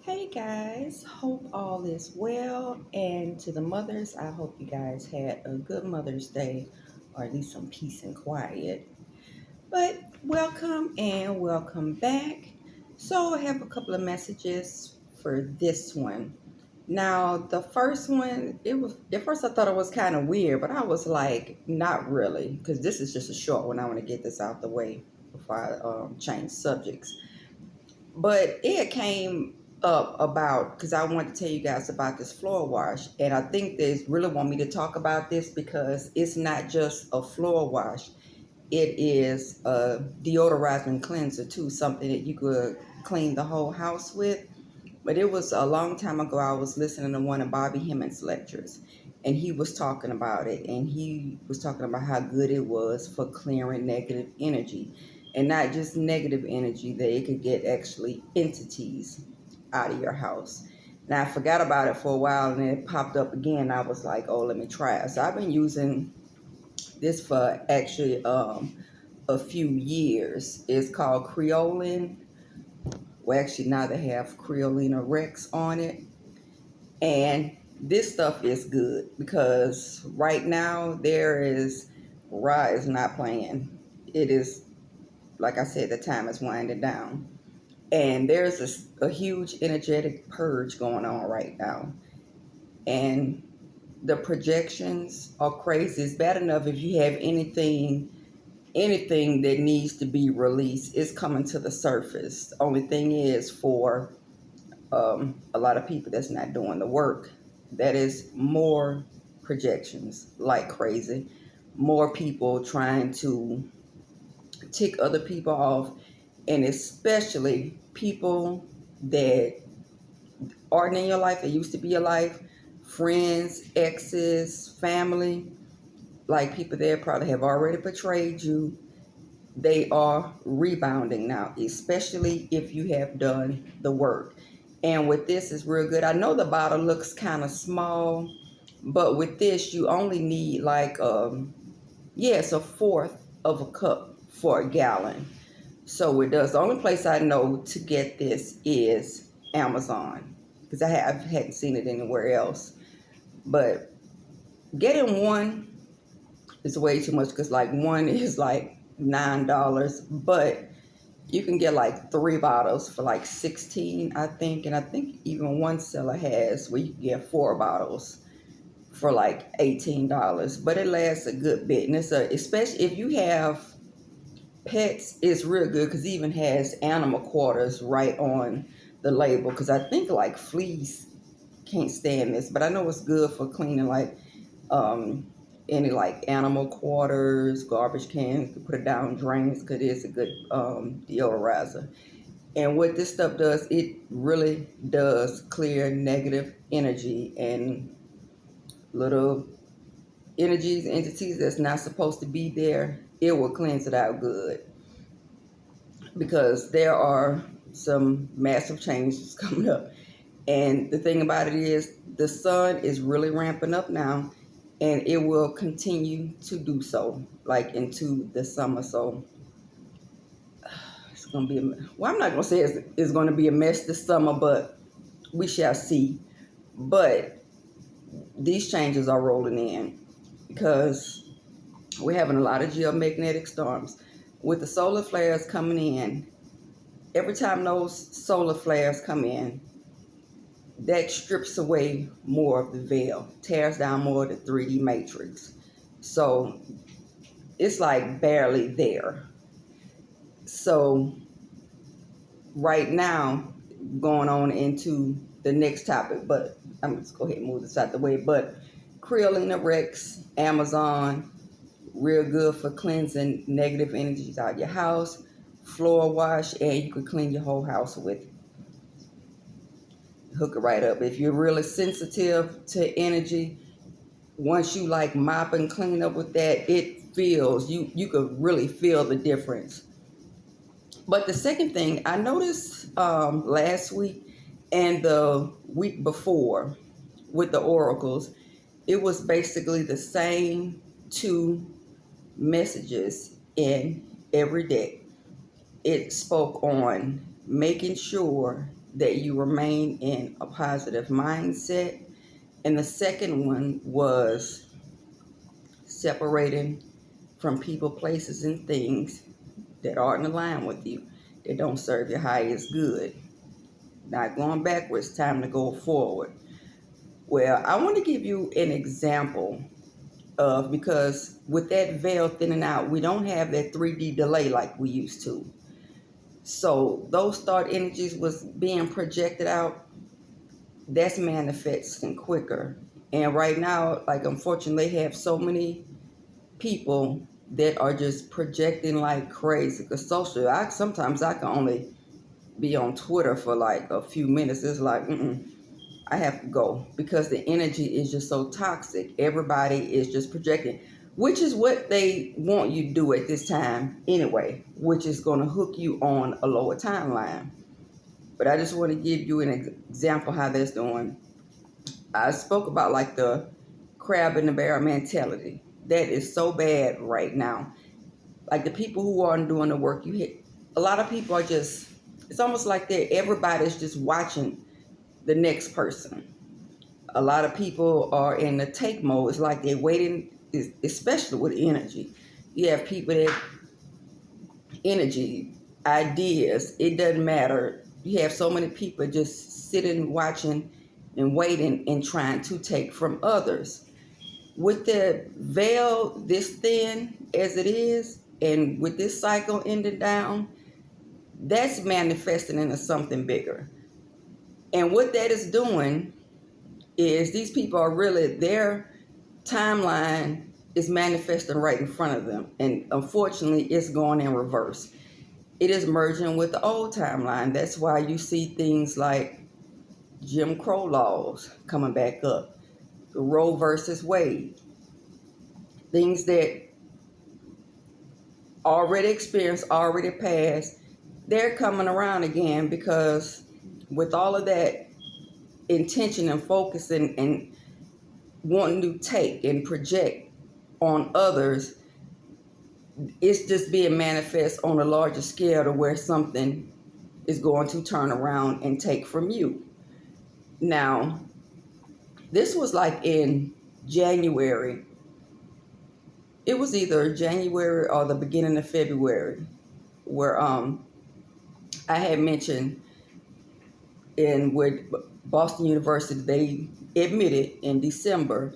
Hey guys, hope all is well. And to the mothers, I hope you guys had a good Mother's Day or at least some peace and quiet. But welcome and welcome back. So, I have a couple of messages for this one. Now, the first one, it was at first I thought it was kind of weird, but I was like, not really, because this is just a short one. I want to get this out the way before I change subjects. But it came up about because I want to tell you guys about this floor wash, and I think they really want me to talk about this because it's not just a floor wash; it is a deodorizing cleanser too, something that you could clean the whole house with. But it was a long time ago. I was listening to one of Bobby Hemmitt's lectures, and he was talking about it, and he was talking about how good it was for clearing negative energy, and not just negative energy, that it could get actually entities out of your house. Now I forgot about it for a while, and then it popped up again. I was like, "Oh, let me try it." So I've been using this for actually a few years. It's called Creolin. Well, actually, now they have Creolina Rex on it. And this stuff is good because right now Ra is not playing. It is, like I said, the time is winding down. And there's a huge energetic purge going on right now. And the projections are crazy. It's bad enough if you have anything that needs to be released is coming to the surface. The only thing is for a lot of people that's not doing the work. That is more projections like crazy. More people trying to tick other people off, and especially people that aren't in your life, that used to be your life, friends, exes, family, like people there probably have already betrayed you. They are rebounding now, especially if you have done the work. And with this is real good. I know the bottle looks kind of small, but with this you only need like it's a fourth of a cup for a gallon. So it does. The only place I know to get this is Amazon because hadn't seen it anywhere else. But getting one is way too much because like one is like $9, but you can get like three bottles for like 16, I think. And I think even one seller has where you can get four bottles for like $18. But it lasts a good bit. And especially if you have pets, it's real good because it even has animal quarters right on the label. Because I think like fleas can't stand this, but I know it's good for cleaning like um, any like animal quarters, garbage cans. You can put it down drains because it is a good deodorizer. And what this stuff does, it really does clear negative energy and little energies, entities that's not supposed to be there. It will cleanse it out good because there are some massive changes coming up. And the thing about it is the sun is really ramping up now, and it will continue to do so like into the summer. So it's going to be well, I'm not going to say it's going to be a mess this summer, but we shall see. But these changes are rolling in because we're having a lot of geomagnetic storms with the solar flares coming in. Every time those solar flares come in, that strips away more of the veil, tears down more of the 3D matrix. So it's like barely there. So right now, going on into the next topic, but I'm just go ahead and move this out the way. But Creolina Rex, Amazon, real good for cleansing negative energies out of your house. Floor wash, and you can clean your whole house with it. Hook it right up. If you're really sensitive to energy, once you like mop and clean up with that, it feels you could really feel the difference. But the second thing I noticed last week and the week before with the oracles, it was basically the same two messages in every deck. It spoke on making sure that you remain in a positive mindset. And the second one was separating from people, places, and things that aren't aligned with you, that don't serve your highest good. Not going backwards, time to go forward. Well, I want to give you an example of, because with that veil thinning out, we don't have that 3D delay like we used to. So those thought energies was being projected out, that's manifesting quicker. And right now, like, unfortunately, they have so many people that are just projecting like crazy. Because sometimes I can only be on Twitter for like a few minutes. It's like, I have to go, because the energy is just so toxic. Everybody is just projecting, which is what they want you to do at this time anyway, which is going to hook you on a lower timeline. But I just want to give you an example how that's doing. I spoke about like the crab in the barrel mentality. That is so bad right now. Like the people who aren't doing the work, a lot of people are just, it's almost like everybody's just watching the next person. A lot of people are in the take mode. It's like they're waiting, especially with energy. You have people that energy, ideas, it doesn't matter. You have so many people just sitting, watching, and waiting and trying to take from others. With the veil this thin as it is, and with this cycle ending down, that's manifesting into something bigger. And what that is doing is these people are really, their timeline is manifesting right in front of them. And unfortunately, it's going in reverse. It is merging with the old timeline. That's why you see things like Jim Crow laws coming back up, Roe versus Wade, things that already experienced, already passed, they're coming around again, because with all of that intention and focus and wanting to take and project on others, it's just being manifest on a larger scale to where something is going to turn around and take from you. Now, this was like in January. It was either January or the beginning of February, where I had mentioned with Boston University, they admitted in December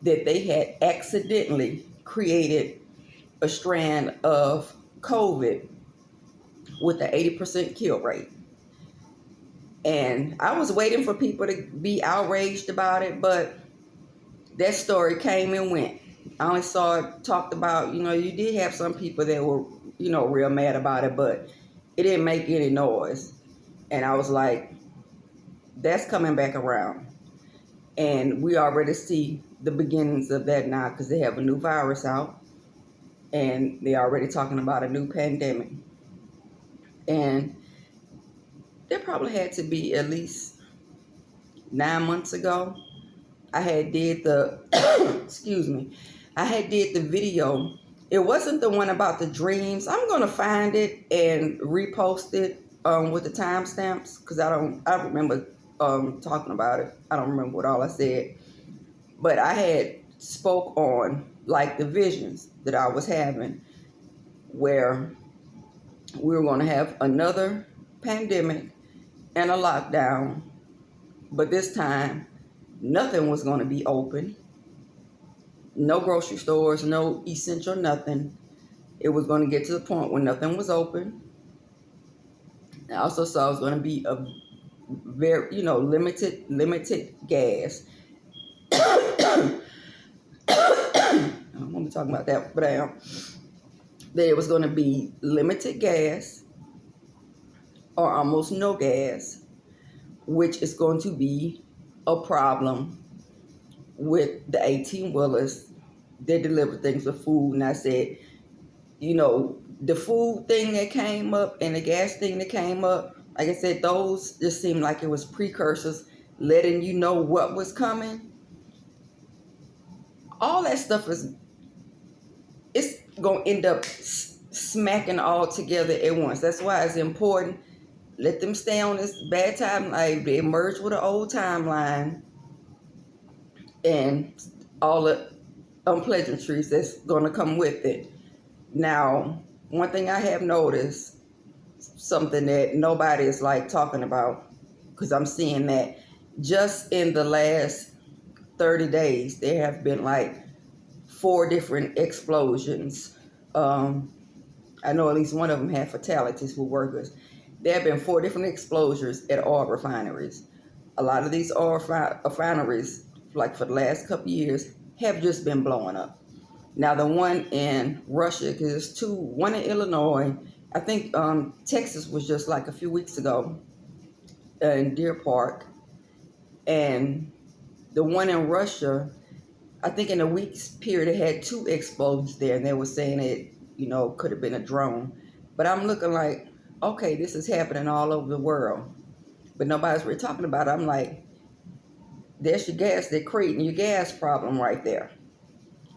that they had accidentally created a strand of COVID with an 80% kill rate. And I was waiting for people to be outraged about it, but that story came and went. I only saw it talked about, you did have some people that were, real mad about it, but it didn't make any noise. And I was like, that's coming back around. And we already see the beginnings of that now, because they have a new virus out and they're already talking about a new pandemic. And there probably had to be at least 9 months ago, I had did the, excuse me, I had did the video. It wasn't the one about the dreams. I'm going to find it and repost it with the timestamps, because I remember talking about it. I don't remember what all I said. But I had spoke on like the visions that I was having, where we were going to have another pandemic and a lockdown, but this time nothing was going to be open. No grocery stores, no essential nothing. It was going to get to the point where nothing was open. I also saw it was going to be a very, limited gas. I won't be talking about that, but I am. There was going to be limited gas or almost no gas, which is going to be a problem with the 18-wheelers that deliver things with food. And I said, the food thing that came up and the gas thing that came up, like I said, those just seemed like it was precursors letting you know what was coming. All that stuff it's going to end up smacking all together at once. That's why it's important let them stay on this bad timeline. They merge with an old timeline and all the unpleasantries that's going to come with it. Now, one thing I have noticed, something that nobody is like talking about, because I'm seeing that just in the last 30 days, there have been like 4 different explosions. I know at least one of them had fatalities with workers. There have been 4 different explosions at oil refineries. A lot of these oil refineries, like for the last couple of years, have just been blowing up. Now the one in Russia, because there's 2, one in Illinois, I think Texas was just like a few weeks ago in Deer Park, and the one in Russia, I think in a week's period, it had 2 explosions there, and they were saying it, could have been a drone. But I'm looking like, okay, this is happening all over the world, but nobody's really talking about it. I'm like, there's your gas. They're creating your gas problem right there.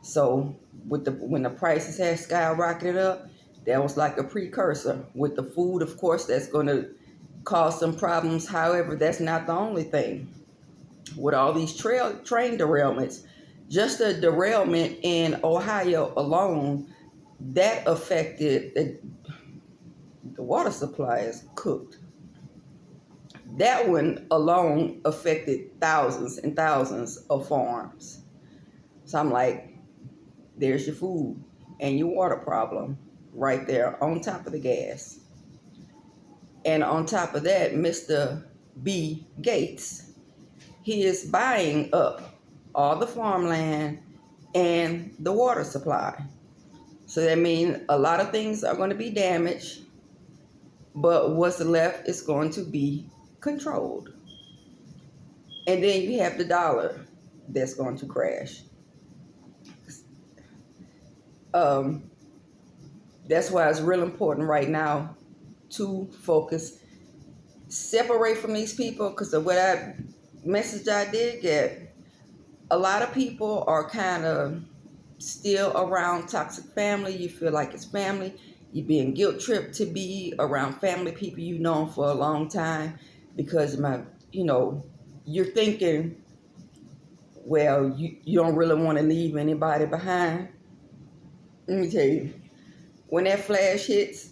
So when the prices had skyrocketed up, that was like a precursor. With the food, of course, that's going to cause some problems. However, that's not the only thing. With all these train derailments, just a derailment in Ohio alone, that affected the water supply is cooked. That one alone affected thousands and thousands of farms. So I'm like, there's your food and your water problem right there on top of the gas. And on top of that, Mr. B. Gates, he is buying up all the farmland and the water supply. So that means a lot of things are going to be damaged, but what's left is going to be controlled. And then you have the dollar that's going to crash. That's why it's real important right now to focus, separate from these people, because of what message I did get. A lot of people are kind of still around toxic family. You feel like it's family. You're being guilt tripped to be around family people you've known for a long time, because you're thinking, well, you don't really want to leave anybody behind. Let me tell you, when that flash hits,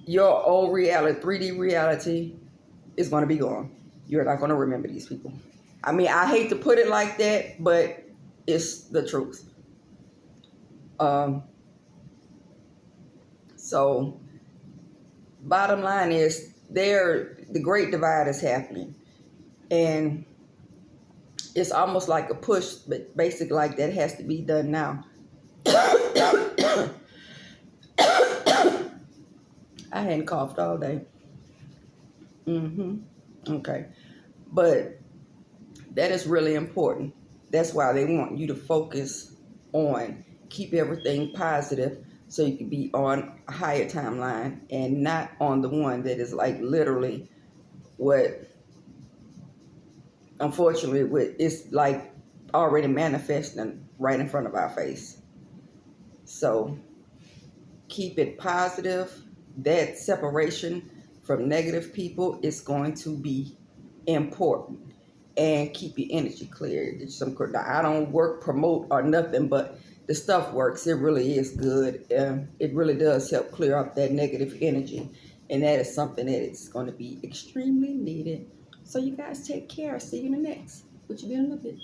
your old reality, 3D reality, is going to be gone. You're not going to remember these people. I mean, I hate to put it like that, but it's the truth. So, bottom line is, the great divide is happening. And it's almost like a push, but basically like that has to be done now. I hadn't coughed all day. Okay. But that is really important. That's why they want you to focus on, keep everything positive, so you can be on a higher timeline and not on the one that is like literally what, unfortunately, it's like already manifesting right in front of our face. So keep it positive. That separation from negative people is going to be important. And keep your energy clear. I don't promote or nothing, but the stuff works. It really is good. It really does help clear up that negative energy. And that is something that is going to be extremely needed. So you guys take care. See you in the next. What you been a little bit.